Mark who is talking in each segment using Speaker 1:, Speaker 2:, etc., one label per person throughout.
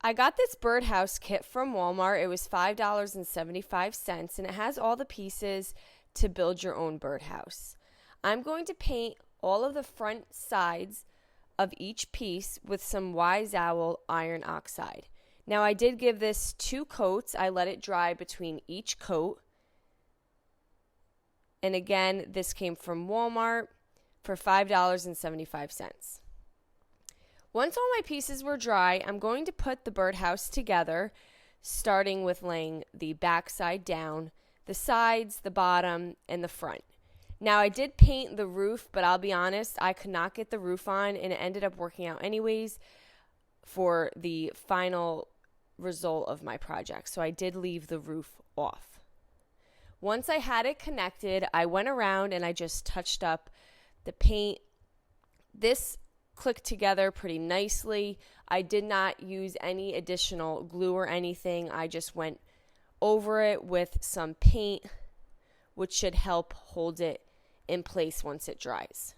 Speaker 1: I got this Birdhouse kit from Walmart. It was $5.75, and it has all the pieces to build your own birdhouse. I'm going to paint all of the front sides of each piece with some Wise Owl iron oxide. Now, I did give this 2 coats. I let it dry between each coat. And again, this came from Walmart for $5.75. Once all my pieces were dry, I'm going to put the birdhouse together, starting with laying the back side down, the sides, the bottom, and the front. Now, I did paint the roof, but I'll be honest, I could not get the roof on, and it ended up working out anyways for the final result of my project. So I did leave the roof off. Once I had it connected, I went around and I just touched up the paint. This clicked together pretty nicely. I did not use any additional glue or anything. I just went over it with some paint, which should help hold it in place once it dries.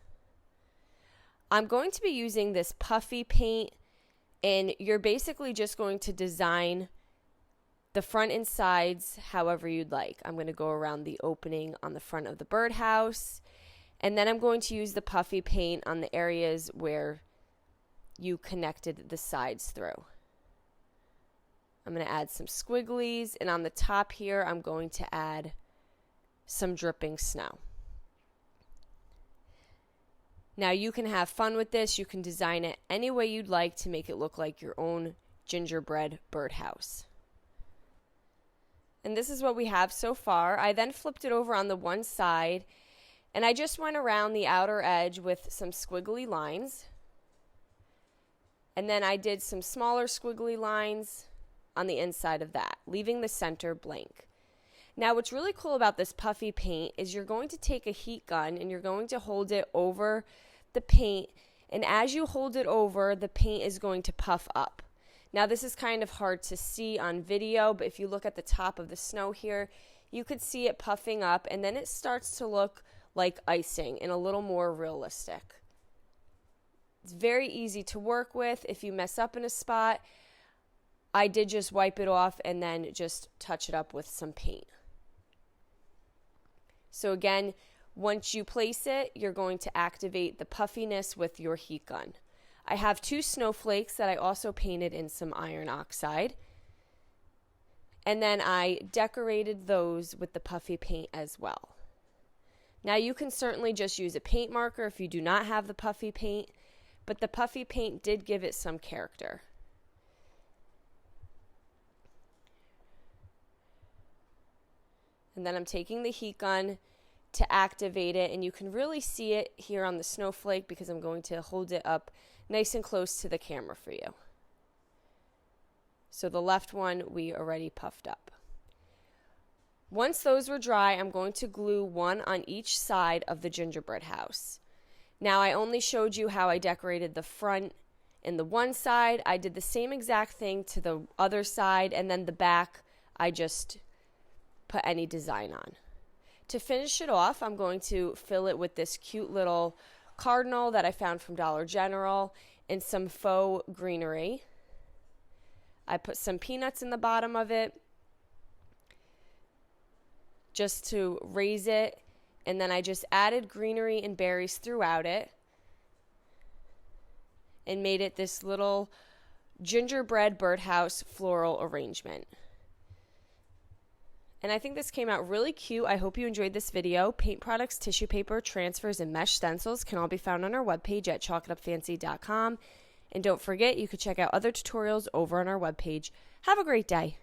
Speaker 1: I'm going to be using this puffy paint, and you're basically just going to design the front and sides however you'd like. I'm going to go around the opening on the front of the birdhouse, and then I'm going to use the puffy paint on the areas where you connected the sides through. I'm going to add some squigglies, and on the top here, I'm going to add some dripping snow. Now, you can have fun with this. You can design it any way you'd like to make it look like your own gingerbread birdhouse. And this is what we have so far. I then flipped it over on the one side, and I just went around the outer edge with some squiggly lines. And then I did some smaller squiggly lines on the inside of that, leaving the center blank. Now, what's really cool about this puffy paint is you're going to take a heat gun and you're going to hold it over the paint. And as you hold it over, the paint is going to puff up. Now, this is kind of hard to see on video, but if you look at the top of the snow here, you could see it puffing up, and then it starts to look like icing and a little more realistic. It's very easy to work with. If you mess up in a spot, I did just wipe it off and then just touch it up with some paint. So again, once you place it, you're going to activate the puffiness with your heat gun. I have 2 snowflakes that I also painted in some iron oxide. And then I decorated those with the puffy paint as well. Now, you can certainly just use a paint marker if you do not have the puffy paint, but the puffy paint did give it some character. And then I'm taking the heat gun to activate it, and you can really see it here on the snowflake because I'm going to hold it up nice and close to the camera for you. So the left one we already puffed up. Once those were dry, I'm going to glue one on each side of the gingerbread house. Now, I only showed you how I decorated the front and the one side. I did the same exact thing to the other side, and then the back I just put any design on. To finish it off, I'm going to fill it with this cute little cardinal that I found from Dollar General and some faux greenery. I put some peanuts in the bottom of it just to raise it, and then I just added greenery and berries throughout it and made it this little gingerbread birdhouse floral arrangement. And I think this came out really cute. I hope you enjoyed this video. Paint products, tissue paper, transfers, and mesh stencils can all be found on our webpage at chalkitupfancy.com. And don't forget, you can check out other tutorials over on our webpage. Have a great day.